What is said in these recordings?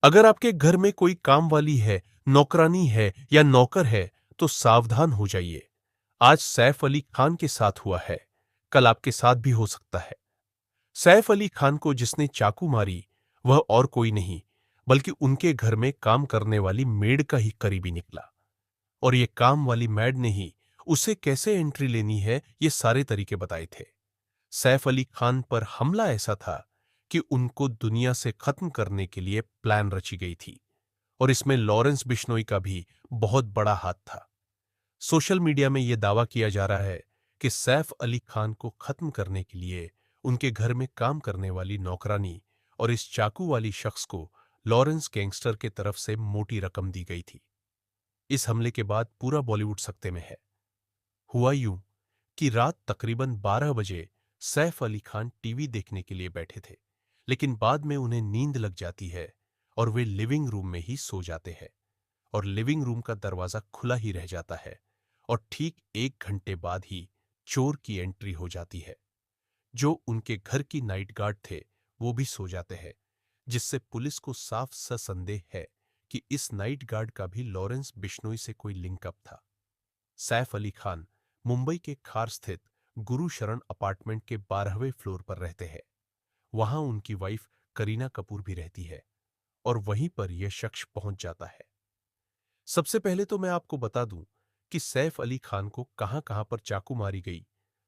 अगर आपके घर में कोई काम वाली है, नौकरानी है या नौकर है, तो सावधान हो जाइए। आज सैफ अली खान के साथ हुआ है, कल आपके साथ भी हो सकता है। सैफ अली खान को जिसने चाकू मारी, वह और कोई नहीं, बल्कि उनके घर में काम करने वाली मेड का ही करीबी निकला। और ये काम वाली मेड ने ही उसे कैसे एंट्री लेनी है, ये सारे तरीके बताए थे। सैफ अली खान पर हमला ऐसा था कि उनको दुनिया से खत्म करने के लिए प्लान रची गई थी, और इसमें लॉरेंस बिश्नोई का भी बहुत बड़ा हाथ था। सोशल मीडिया में यह दावा किया जा रहा है कि सैफ अली खान को खत्म करने के लिए उनके घर में काम करने वाली नौकरानी और इस चाकू वाली शख्स को लॉरेंस गैंगस्टर के तरफ से मोटी रकम दी गई थी। इस हमले के बाद पूरा बॉलीवुड सकते में है। हुआ यूं कि रात तकरीबन 12 बजे सैफ अली खान टीवी देखने के लिए बैठे थे, लेकिन बाद में उन्हें नींद लग जाती है और वे लिविंग रूम में ही सो जाते हैं, और लिविंग रूम का दरवाजा खुला ही रह जाता है, और ठीक 1 घंटे बाद ही चोर की एंट्री हो जाती है। जो उनके घर की नाइट गार्ड थे, वो भी सो जाते हैं, जिससे पुलिस को साफ सा संदेह है कि इस नाइट गार्ड का भी लॉरेंस बिश्नोई से कोई लिंकअप था। सैफ अली खान मुंबई के खार स्थित गुरु शरण अपार्टमेंट के 12वें फ्लोर पर रहते हैं। वहां उनकी वाइफ करीना कपूर भी रहती है, और वहीं पर यह शख्स पहुंच जाता है। सबसे पहले तो मैं आपको बता दूं कि सैफ अली खान को कहां-कहां पर चाकू मारी गई।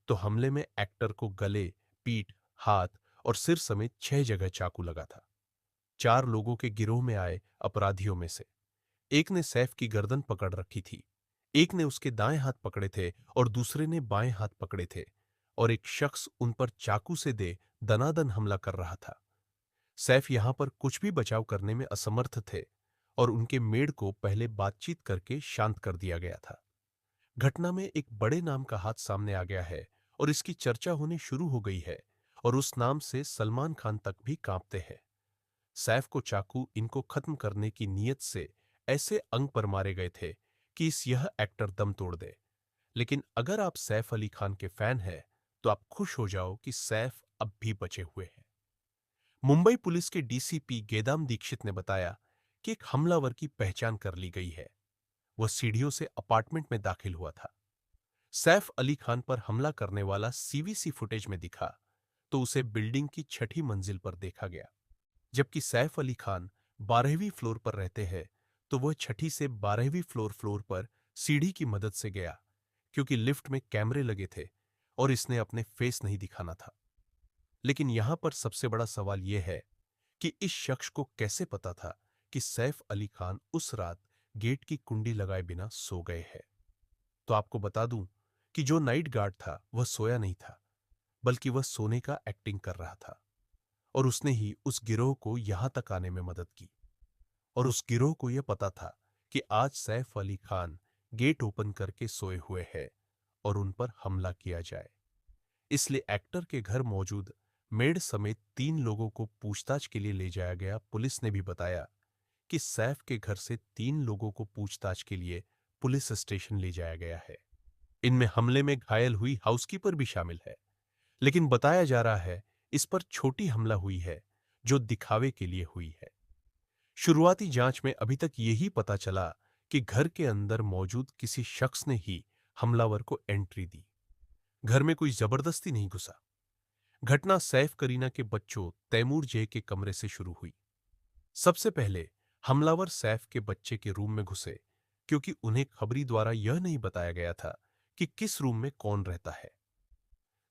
तो हमले में एक्टर को गले, पीठ, हाथ और सिर समेत 6 जगह चाकू लगा था। 4 लोगों के गिरोह में आए अपराधियों में से एक ने सैफ की गर्दन पकड़ रखी थी, एक ने उसके दाएं हाथ पकड़े थे और दूसरे ने बाएं हाथ पकड़े थे, और एक शख्स उन पर चाकू से दे दनादन हमला कर रहा था। सैफ यहां पर कुछ भी बचाव करने में असमर्थ थे, और उनके मेड को पहले बातचीत करके शांत कर दिया गया था। घटना में एक बड़े नाम का हाथ सामने आ गया है, और इसकी चर्चा होनी शुरू हो गई है, और उस नाम से सलमान खान तक भी कांपते हैं। सैफ को चाकू इनको खत्म करने की नीयत से ऐसे अंग पर मारे गए थे कि इस यह एक्टर दम तोड़ दे। लेकिन अगर आप सैफ अली खान के फैन हैं, तो आप खुश हो जाओ कि सैफ अब भी बचे हुए हैं। मुंबई पुलिस के डीसीपी गेदाम दीक्षित ने बताया कि एक हमलावर की पहचान कर ली गई है। वह सीढ़ियों से अपार्टमेंट में दाखिल हुआ था। सैफ अली खान पर हमला करने वाला सीवीसी फुटेज में दिखा, तो उसे बिल्डिंग की 6ठी मंजिल पर देखा गया। जबकि सैफ अली खान 12वीं फ्लोर पर रहते हैं, तो वह 6ठी से 12वीं फ्लोर पर सीढ़ी की मदद से गया, क्योंकि लिफ्ट में कैमरे लगे थे और इसने अपने फेस नहीं दिखाना था। लेकिन यहां पर सबसे बड़ा सवाल यह है कि इस शख्स को कैसे पता था कि सैफ अली खान उस रात गेट की कुंडी लगाए बिना सो गए हैं। तो आपको बता दूं कि जो नाइट गार्ड था वह सोया नहीं था, बल्कि वह सोने का एक्टिंग कर रहा था, और उसने ही उस गिरोह को यहां तक आने में मदद की। और उस गिरोह को यह पता था कि आज सैफ अली खान गेट ओपन करके सोए हुए हैं और उन पर हमला किया जाए। इसलिए एक्टर के घर मौजूद मेड समेत 3 लोगों को पूछताछ के लिए ले जाया गया। पुलिस ने भी बताया कि सैफ के घर से 3 लोगों को पूछताछ के लिए पुलिस स्टेशन ले जाया गया है। इनमें हमले में घायल हुई हाउसकीपर भी शामिल है, लेकिन बताया जा रहा है इस पर छोटी हमला हुई है, जो दिखावे के लिए हुई है। शुरुआती जांच में अभी तक यही पता चला कि घर के अंदर मौजूद किसी शख्स ने ही हमलावर को एंट्री दी। घर में कोई जबरदस्ती नहीं घुसा। घटना सैफ करीना के बच्चों तैमूर जे के कमरे से शुरू हुई। सबसे पहले हमलावर सैफ के बच्चे के रूम में घुसे, क्योंकि उन्हें खबरी द्वारा यह नहीं बताया गया था कि किस रूम में कौन रहता है।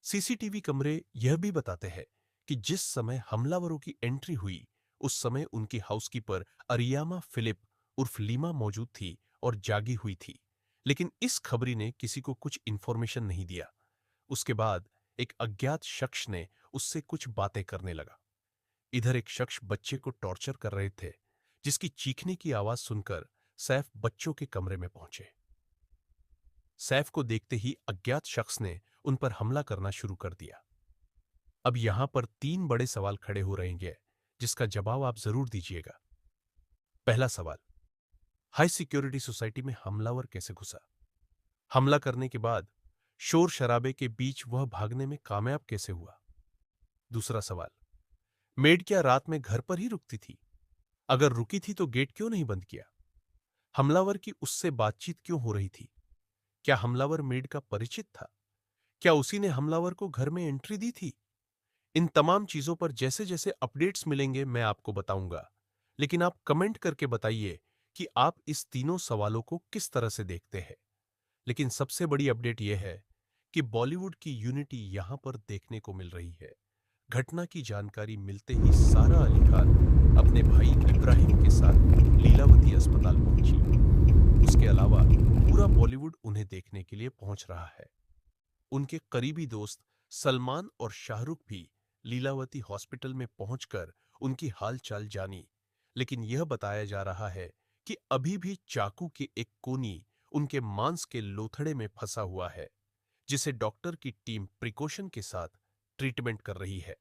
सीसीटीवी कमरे यह भी बताते हैं कि जिस समय हमलावरों की एंट्री हुई, उस समय उनकी हाउसकीपर अरियामा फिलिप उर्फ लीमा मौजूद थी और जागी हुई थी। लेकिन इस खबरी ने किसी को कुछ इंफॉर्मेशन नहीं दिया। उसके बाद एक अज्ञात शख्स ने उससे कुछ बातें करने लगा। इधर एक शख्स बच्चे को टॉर्चर कर रहे थे, जिसकी चीखने की आवाज सुनकर सैफ बच्चों के कमरे में पहुंचे। सैफ को देखते ही अज्ञात शख्स ने उन पर हमला करना शुरू कर दिया। अब यहां पर 3 बड़े सवाल खड़े हो रहेंगे, जिसका जवाब आप जरूर दीजिएगा। पहला सवाल, हाई सिक्योरिटी सोसाइटी में हमलावर कैसे घुसा? हमला करने के बाद शोर शराबे के बीच वह भागने में कामयाब कैसे हुआ? दूसरा सवाल, मेड क्या रात में घर पर ही रुकती थी? अगर रुकी थी तो गेट क्यों नहीं बंद किया? हमलावर की उससे बातचीत क्यों हो रही थी? क्या हमलावर मेड का परिचित था? क्या उसी ने हमलावर को घर में एंट्री दी थी? इन तमाम चीजों पर जैसे जैसे अपडेट्स मिलेंगे मैं आपको बताऊंगा। लेकिन आप कमेंट करके बताइए कि आप इस तीनों सवालों को किस तरह से देखते हैं। लेकिन सबसे बड़ी अपडेट यह है कि बॉलीवुड की यूनिटी यहां पर देखने को मिल रही है। घटना की जानकारी मिलते ही सारा अली खान अपने भाई इब्राहिम के साथ लीलावती अस्पताल पहुंची। उसके अलावा पूरा बॉलीवुड उन्हें देखने के लिए पहुंच रहा है। उनके करीबी दोस्त सलमान और शाहरुख भी लीलावती हॉस्पिटल में पहुंचकर उनकी हालचाल जानी। लेकिन यह बताया जा रहा है कि अभी भी चाकू की एक कोनी उनके मांस के लोथड़े में फंसा हुआ है, जिसे डॉक्टर की टीम प्रिकॉशन के साथ ट्रीटमेंट कर रही है।